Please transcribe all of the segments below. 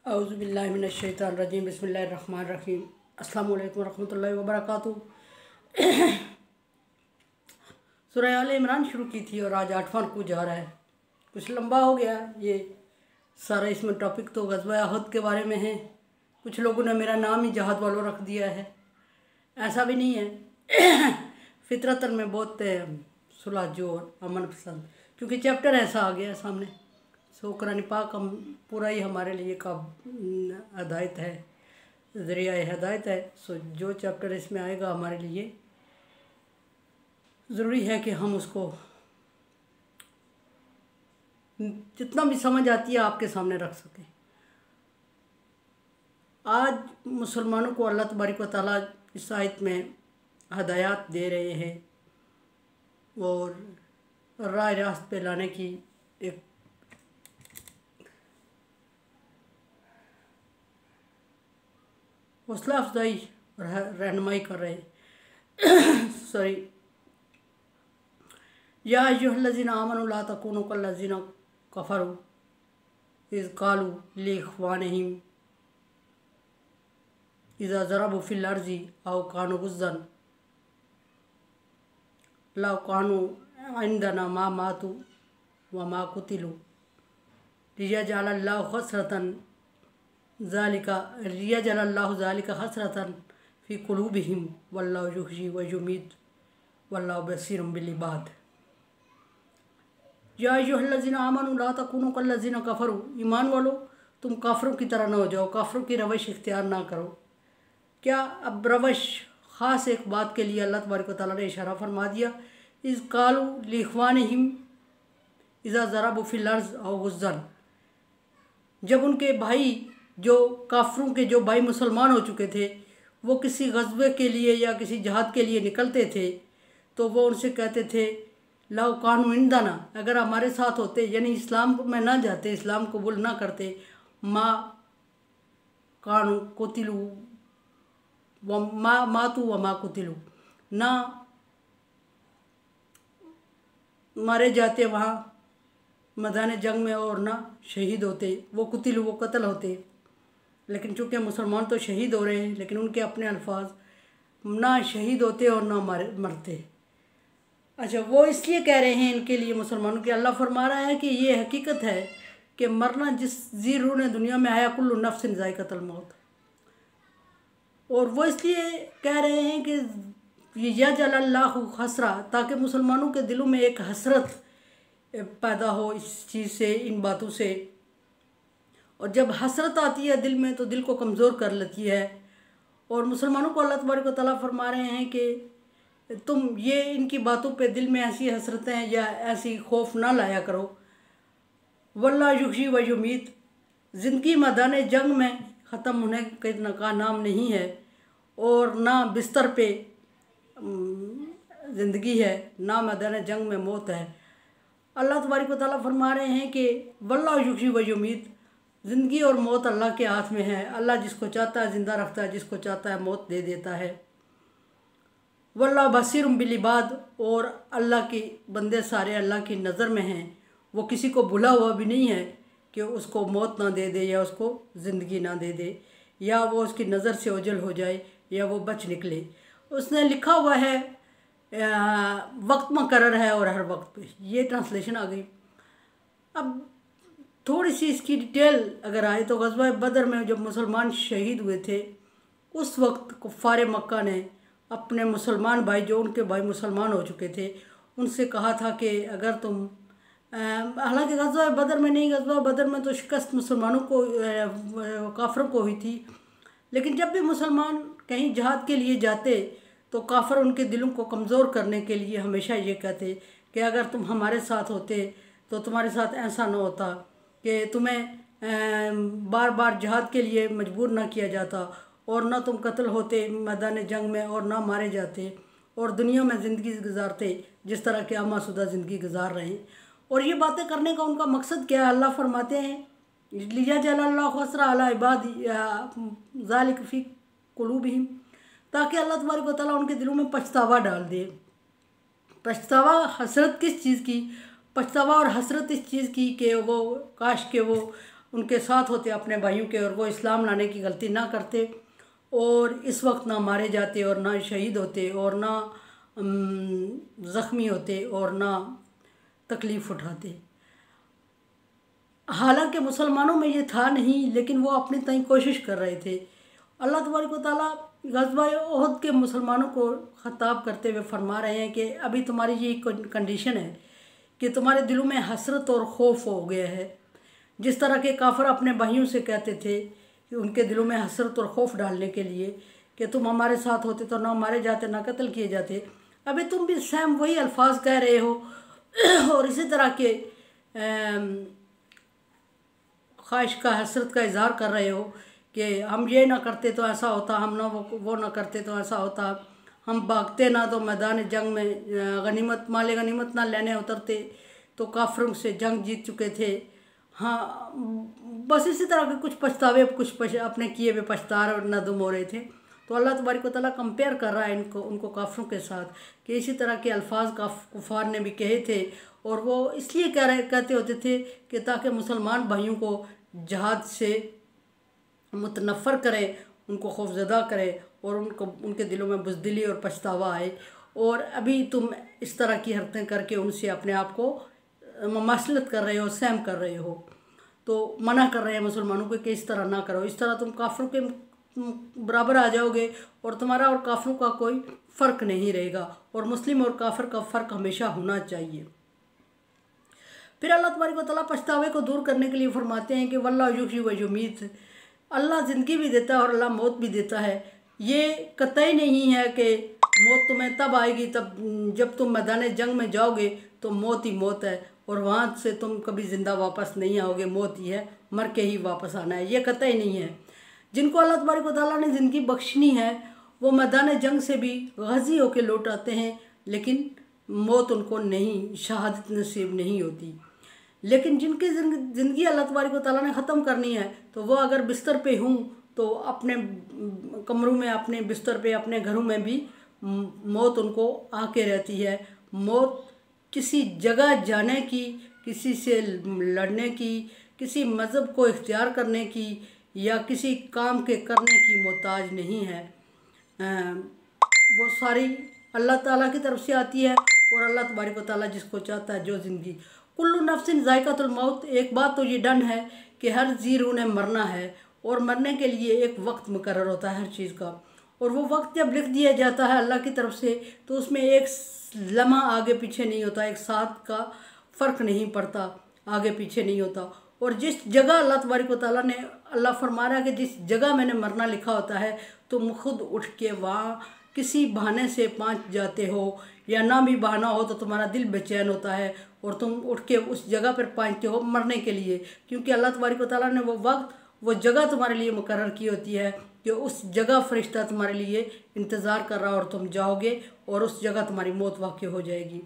औज़ुबिल्लाहि मिनश्शैतानिर्रजीम बिस्मिल्लाहिर्रहमानिर्रहीम अस्सलामु अलैकुम रहमतुल्लाहि व बरकातुहू। सूरह आल इमरान शुरू की थी और आज 8वां रुकू जा रहा है। कुछ लंबा हो गया ये सारा, इसमें टॉपिक तो ग़ज़वा अहद के बारे में है। कुछ लोगों ने मेरा नाम ही जहाद वालों रख दिया है, ऐसा भी नहीं है। फितरतन में बहुत सुलझो और अमन पसंद, क्योंकि चैप्टर ऐसा आ गया है सामने। सो कुरान पाक हम पूरा ही हमारे लिए का हदायत है, ज़रिया हदायत है। सो जो चैप्टर इसमें आएगा हमारे लिए ज़रूरी है कि हम उसको जितना भी समझ आती है आपके सामने रख सकें। आज मुसलमानों को अल्लाह तबारक व तआला इस आयत में हदायत दे रहे हैं और राह रास्त पे लाने की एक हौसला अफजाई रहनुमाई कर रहे हैं। सॉरी, या अय्युहल्लज़ीना आमनू ला तकूनू कल्लज़ीना कफ़रू इज़ क़ालू लिइख़वानिहिम इज़ा ज़रबू फ़िल अर्ज़ि औ कानू गुज़्ज़न लौ कानू इंदना मा मातू व मा कुतिलू लियजअलल्लाहु ज़ालिका हसरतन फ़ी क़ुलूबिहिम वल्लाहु युहयी व युमीत वल्लाहु बसीरुम बिल इबाद। या अय्युहल्लज़ीना आमनू ला तकूनू कल्लज़ीना कफ़रू, ईमान वालो तुम काफिरों की तरह ना हो जाओ, काफिरों की रवश इख्तियार ना करो। क्या अब रवश ख़ास एक बात के लिए अल्लाह तबारक व तआला ने इशारा फरमा दिया। इज़ क़ालू लिइख़वानिहिम इज़ा ज़रबू फ़िल अर्ज़ औ गुज़्ज़न, जब उनके भाई जो काफिरों के जो भाई मुसलमान हो चुके थे वो किसी ग़ज़वे के लिए या किसी जहाद के लिए निकलते थे तो वो उनसे कहते थे लाओ कानू इंदाना, अगर हमारे साथ होते, यानी इस्लाम में ना जाते, इस्लाम कबूल ना करते, माँ कानू कुतिलू व मातू व मा कुतिलू, ना मारे जाते वहाँ मैदान जंग में और ना शहीद होते, वो कुतिलू वो कत्ल होते। लेकिन चूँकि मुसलमान तो शहीद हो रहे हैं, लेकिन उनके अपने अल्फाज ना शहीद होते और ना मरते। अच्छा, वो इसलिए कह रहे हैं इनके लिए मुसलमानों के, अल्लाह फरमा रहा है कि ये हकीकत है कि मरना जिस जी रूह ने दुनिया में आया कुल्लु नफ्सिन ज़ाइक़तुल मौत, और वो इसलिए कह रहे हैं कि यजअलल्लाहु हसरा, ताकि मुसलमानों के दिलों में एक हसरत पैदा हो इस चीज़ से, इन बातों से। और जब हसरत आती है दिल में तो दिल को कमज़ोर कर लेती है। और मुसलमानों को अल्लाह तबारक व तआला फरमा रहे हैं कि तुम ये इनकी बातों पे दिल में ऐसी हसरतें या ऐसी खौफ ना लाया करो। वल्लाहु युहयी व युमीत, ज़िंदगी मैदान जंग में ख़त्म होने का नाम नहीं है और ना बिस्तर पे ज़िंदगी है, ना मैदान जंग में मौत है। अल्लाह तबारक व तआला फरमा रहे हैं कि वल्लाहु युहयी व युमीत, ज़िंदगी और मौत अल्लाह के हाथ में है। अल्लाह जिसको चाहता है ज़िंदा रखता है, जिसको चाहता है मौत दे देता है। वल्लाहु बसीरुम बिल इबाद, और अल्लाह की बंदे सारे अल्लाह की नज़र में हैं। वो किसी को भुला हुआ भी नहीं है कि उसको मौत ना दे दे या उसको ज़िंदगी ना दे दे, या वो उसकी नज़र से ओझल हो जाए या वो बच निकले। उसने लिखा हुआ है वक्त मुकर्रर है और हर वक्त पे, ये ट्रांसलेशन आ गई। अब थोड़ी सी इसकी डिटेल अगर आए तो ग़ज़वा बदर में जब मुसलमान शहीद हुए थे उस वक्त कुफ़ार मक्का ने अपने मुसलमान भाई, जो उनके भाई मुसलमान हो चुके थे, उनसे कहा था कि अगर तुम, हालांकि ग़ज़वा बदर में नहीं, ग़ज़वा बदर में तो शिकस्त मुसलमानों को काफ़िरों को हुई थी, लेकिन जब भी मुसलमान कहीं जहाद के लिए जाते तो काफ़िर उनके दिलों को कमज़ोर करने के लिए हमेशा ये कहते कि अगर तुम हमारे साथ होते तो तुम्हारे साथ ऐसा ना होता कि तुम्हें बार बार जहाद के लिए मजबूर ना किया जाता और ना तुम कत्ल होते मैदान जंग में और ना मारे जाते और दुनिया में ज़िंदगी गुजारते जिस तरह के आमाशुदा ज़िंदगी गुजार रहे हैं। और ये बातें करने का उनका मकसद क्या है? अल्लाह फरमाते हैं लियजअलल्लाहु हसरा अला इबादी ज़ालिका फ़ी क़ुलूबिहिम, ताकि अल्लाह तबारक व तआला उनके दिलों में पछतावा डाल दे। पछतावा हसरत किस चीज़ की? पछतावा और हसरत इस चीज़ की कि वो काश के वो उनके साथ होते अपने भाइयों के, और वो इस्लाम लाने की गलती ना करते और इस वक्त ना मारे जाते और ना शहीद होते और ना ज़ख्मी होते और ना तकलीफ़ उठाते। हालांकि मुसलमानों में ये था नहीं, लेकिन वो अपनी तय कोशिश कर रहे थे। अल्लाह तबारक व तआला ग़ज़वा उहद के मुसलमानों को ख़िताब करते हुए फरमा रहे हैं कि अभी तुम्हारी ये कंडीशन है कि तुम्हारे दिलों में हसरत और खौफ हो गया है। जिस तरह के काफिर अपने भाइयों से कहते थे कि उनके दिलों में हसरत और खौफ डालने के लिए कि तुम हमारे साथ होते तो ना मारे जाते ना कत्ल किए जाते, अभी तुम भी सेम वही अल्फाज कह रहे हो और इसी तरह के ख्वाहिश का, हसरत का इजहार कर रहे हो कि हम ये ना करते तो ऐसा होता, हम ना वो ना करते तो ऐसा होता, हम भागते ना तो मैदान जंग में गनीमत माले गनीमत ना लेने उतरते तो काफिरों से जंग जीत चुके थे। हाँ, बस इसी तरह के कुछ पछतावे, अपने किए हुए पछता और नदम हो रहे थे। तो अल्लाह तबारक व तआला कंपेयर कर रहा है उनको काफिरों के साथ कि इसी तरह के अल्फाज कुफार ने भी कहे थे, और वो इसलिए कहते होते थे कि ताकि मुसलमान भाइयों को जहाद से मुतनफ़र करे, उनको खौफज़दा करे और उनके दिलों में बुज़दिली और पछतावा आए। और अभी तुम इस तरह की हरकतें करके उनसे अपने आप को ममासलत कर रहे हो, सहम कर रहे हो। तो मना कर रहे हैं मुसलमानों को कि इस तरह ना करो, इस तरह तुम काफिरों के बराबर आ जाओगे और तुम्हारा और काफिरों का कोई फ़र्क नहीं रहेगा, और मुस्लिम और काफिर का फ़र्क हमेशा होना चाहिए। फिर अल्लाह तबारक व तआला पछतावे को दूर करने के लिए फरमाते हैं कि वल्लाहु युहयी व युमीत, अल्लाह ज़िंदगी भी देता है और अल्लाह मौत भी देता है। ये कतई नहीं है कि मौत तुम्हें तब आएगी जब तुम मैदान जंग में जाओगे तो मौत ही मौत है और वहाँ से तुम कभी ज़िंदा वापस नहीं आओगे, मौत ही है, मर के ही वापस आना है। ये कतई नहीं है। जिनको अल्लाह तबारक व तआला ने ज़िंदगी बख्शनी है वो मैदान जंग से भी गाजी होकर लौट आते हैं, लेकिन मौत उनको नहीं, शहादत नसीब नहीं होती। लेकिन जिनकी ज़िंदगी अल्लाह तबारक व तआला ने ख़त्म करनी है तो वह अगर बिस्तर पे हूँ तो अपने कमरों में, अपने बिस्तर पे, अपने घरों में भी मौत उनको आके रहती है। मौत किसी जगह जाने की, किसी से लड़ने की, किसी मज़हब को इख्तियार करने की या किसी काम के करने की मोहताज नहीं है। वो सारी अल्लाह ताला की तरफ से आती है और अल्लाह तबारक व तआला जिसको चाहता है जो ज़िंदगी। कुल्लु नफ्सिन ज़ायक़ातुल मौत, एक बात तो ये डन है कि हर जी रूह ने मरना है और मरने के लिए एक वक्त मुकर्रर होता है हर चीज़ का, और वो वक्त जब लिख दिया जाता है अल्लाह की तरफ से तो उसमें एक लम्हा आगे पीछे नहीं होता, एक साथ का फ़र्क नहीं पड़ता, आगे पीछे नहीं होता। और जिस जगह अल्लाह तबारक व तआला ने, अल्लाह फरमा रहा है कि जिस जगह मैंने मरना लिखा होता है तुम खुद उठ के वहाँ किसी बहाने से पहुँच जाते हो या ना भी बहाना हो तो तुम्हारा दिल बेचैन होता है और तुम उठ के उस जगह पर पहुँचते हो मरने के लिए, क्योंकि अल्लाह तबारक व तआला ने वो वक्त, वो जगह तुम्हारे लिए मुकर्रर की होती है कि उस जगह फरिश्ता तुम्हारे लिए इंतज़ार कर रहा और तुम जाओगे और उस जगह तुम्हारी मौत वाक़ हो जाएगी।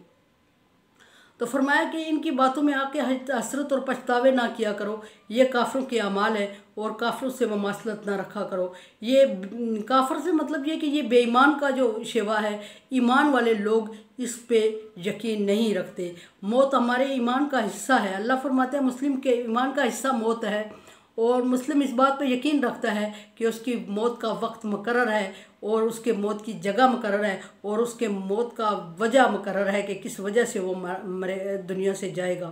तो फरमाया कि इनकी बातों में आके हसरत और पछतावे ना किया करो, ये काफिरों के अमाल है और काफिरों से ममासलत ना रखा करो। ये काफिर से मतलब ये कि ये बेईमान का जो शेवा है, ईमान वाले लोग इस पे यकीन नहीं रखते। मौत हमारे ईमान का हिस्सा है। अल्लाह फरमाते हैं मुस्लिम के ईमान का हिस्सा मौत है और मुस्लिम इस बात पे यकीन रखता है कि उसकी मौत का वक्त मुकर्रर है और उसके मौत की जगह मुकर्रर है और उसके मौत का वजह मुकर्रर है कि किस वजह से वो मरे, दुनिया से जाएगा,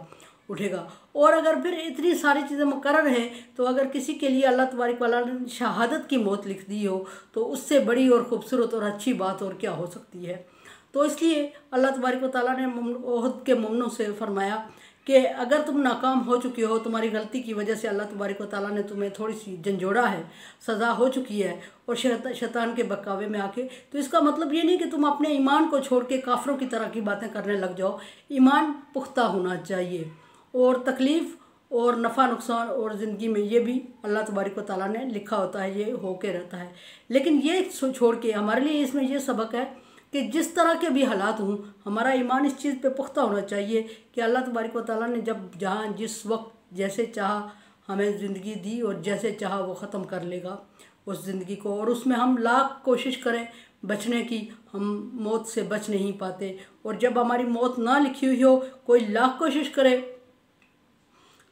उठेगा। और अगर फिर इतनी सारी चीज़ें मुकर्रर हैं तो अगर किसी के लिए अल्लाह तबारक व तआला ने शहादत की मौत लिख दी हो तो उससे बड़ी और ख़ूबसूरत और अच्छी बात और क्या हो सकती है। तो इसलिए अल्लाह तबारक व तआला ने उहद के मोमिनों से फरमाया कि अगर तुम नाकाम हो चुके हो, तुम्हारी गलती की वजह से अल्लाह तबारक व तआला ने तुम्हें थोड़ी सी झंझोड़ा है, सज़ा हो चुकी है और शैतान के बहकावे में आके, तो इसका मतलब ये नहीं कि तुम अपने ईमान को छोड़ के काफिरों की तरह की बातें करने लग जाओ। ईमान पुख्ता होना चाहिए और तकलीफ़ और नफ़ा नुकसान और ज़िंदगी में ये भी अल्लाह तबारक व तआला ने लिखा होता है, ये होके रहता है। लेकिन ये छोड़ के हमारे लिए इसमें ये सबक है कि जिस तरह के भी हालात हों हमारा ईमान इस चीज़ पे पुख्ता होना चाहिए कि अल्लाह तबारक व तआला ने जब जहाँ जिस वक्त जैसे चाहा हमें ज़िंदगी दी और जैसे चाहा वो ख़त्म कर लेगा उस ज़िंदगी को, और उसमें हम लाख कोशिश करें बचने की, हम मौत से बच नहीं पाते। और जब हमारी मौत ना लिखी हुई हो, कोई लाख कोशिश करे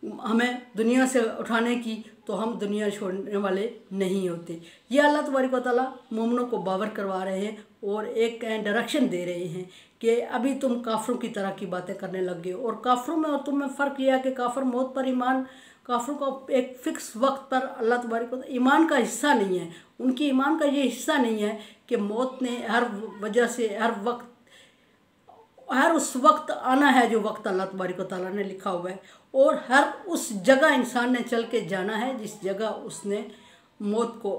हमें दुनिया से उठाने की, तो हम दुनिया छोड़ने वाले नहीं होते। ये अल्लाह तबारक व तआला मोमिनों को बावर करवा रहे हैं और एक डायरेक्शन दे रहे हैं कि अभी तुम काफरों की तरह की बातें करने लग गए हो। और काफरों में और तुम में फ़र्क यह है कि काफर मौत पर ईमान, काफरों का एक फ़िक्स वक्त पर अल्लाह तबारक व तआला ईमान का हिस्सा नहीं है। उनकी ईमान का ये हिस्सा नहीं है कि मौत ने हर वजह से हर उस वक्त आना है जो वक्त अल्लाह तबारक व तआला ने लिखा हुआ है, और हर उस जगह इंसान ने चल के जाना है जिस जगह उसने मौत को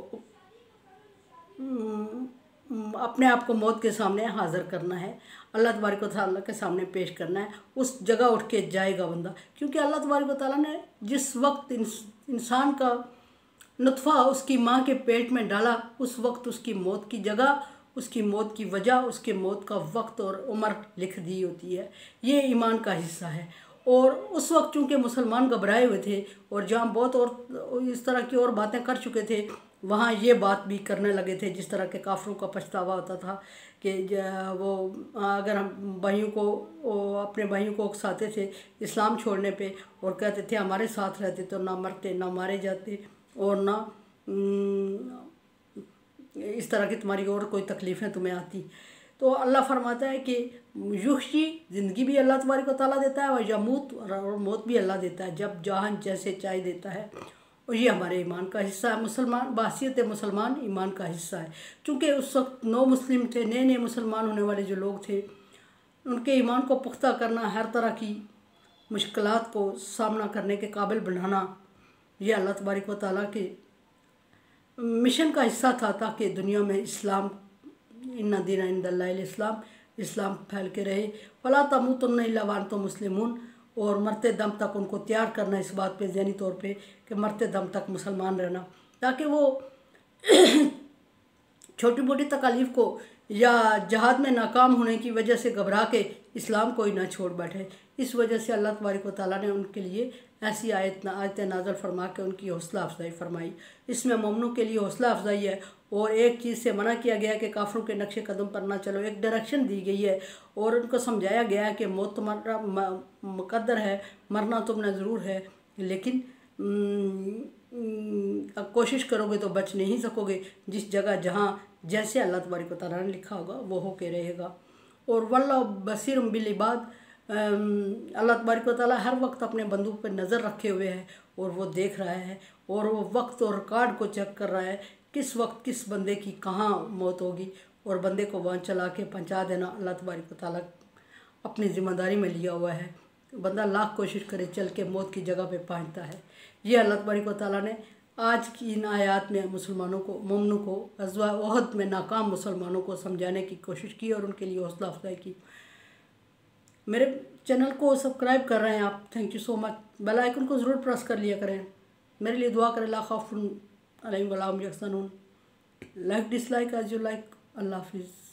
अपने आप को मौत के सामने हाजिर करना है, अल्लाह तबारक व तआला के सामने पेश करना है। उस जगह उठ के जाएगा बंदा, क्योंकि अल्लाह तबारक व तआला ने जिस वक्त इंसान का नुत्फ़ा उसकी माँ के पेट में डाला, उस वक्त उसकी मौत की जगह, उसकी मौत की वजह, उसके मौत का वक्त और उम्र लिख दी होती है। ये ईमान का हिस्सा है। और उस वक्त चूँकि मुसलमान घबराए हुए थे और जहाँ बहुत और इस तरह की और बातें कर चुके थे, वहाँ ये बात भी करने लगे थे जिस तरह के काफरों का पछतावा होता था कि वो अगर हम भाइयों को अपने भाइयों को उकसाते थे इस्लाम छोड़ने पे और कहते थे हमारे साथ रहते तो ना मरते ना मारे जाते और ना इस तरह की तुम्हारी और कोई तकलीफ़ें तुम्हें आती। तो अल्लाह फरमाता है कि युहशी ज़िंदगी भी अल्लाह तबारक व तआला देता है और यमूत और मौत भी अल्लाह देता है, जब जहाँ जैसे चाहे देता है। और ये हमारे ईमान का हिस्सा है। मुसलमान बासियत मुसलमान ईमान का हिस्सा है। चूँकि उस वक्त नौ मुस्लिम थे, नए नए मुसलमान होने वाले जो लोग थे, उनके ईमान को पुख्ता करना, हर तरह की मुश्किलात को सामना करने के काबिल बनाना, ये अल्लाह तबारक व तआला के मिशन का हिस्सा था, ताकि दुनिया में इस्लाम, इन्ना दीन इंदल्लाहिल इस्लाम, इस्लाम फैल के रहे। फला तमूतुन्ना इल्ला व अंतुम मुस्लिमून, और मरते दम तक उनको तैयार करना इस बात पे ज़हनी तौर पे कि मरते दम तक मुसलमान रहना, ताकि वो छोटी मोटी तकालीफ़ को या जहाद में नाकाम होने की वजह से घबरा के इस्लाम को ही ना छोड़ बैठे। इस वजह से अल्लाह तबारक व तआला ने उनके लिए ऐसी आयत नाज़िल फरमा के उनकी हौसला अफजाई फरमाई। इसमें मोमिनों के लिए हौसला अफजाई है और एक चीज़ से मना किया गया कि काफरों के नक्शे कदम पर ना चलो, एक डायरेक्शन दी गई है और उनको समझाया गया है कि मौत तुम्हारा मुकद्दर है, मरना तुमने ज़रूर है, लेकिन अब कोशिश करोगे तो बच नहीं सकोगे। जिस जगह जहाँ जैसे अल्लाह तबारक व तआला ने लिखा होगा वो होके रहेगा। और वल्लाहु बसीरुम बिल इबाद, अल्लाह तबारक व तआला हर वक्त अपने बंदों पर नज़र रखे हुए है और वो देख रहा है और वो वक्त और रिकॉर्ड को चेक कर रहा है किस वक्त किस बंदे की कहाँ मौत होगी, और बंदे को वहाँ चला के पहुँचा देना अल्लाह तबारक व तआला अपनी ज़िम्मेदारी में लिया हुआ है। बंदा लाख कोशिश करे चल के मौत की जगह पे पहुँचता है। ये अल्लाह तबारक व तआला ने आज की इन आयात में मुसलमानों को, मोमिनों को ग़ज़वा उहद में नाकाम मुसलमानों को समझाने की कोशिश की और उनके लिए हौसला अफजाई की। मेरे चैनल को सब्सक्राइब कर रहे हैं आप, thank you so much. Bell icon को ज़रूर प्रेस कर लिया करें, मेरे लिए दुआ करें। ला खौफुन अलैहिम वला हुम यहज़नून। Like dislike as you like. अल्लाह हाफिज़।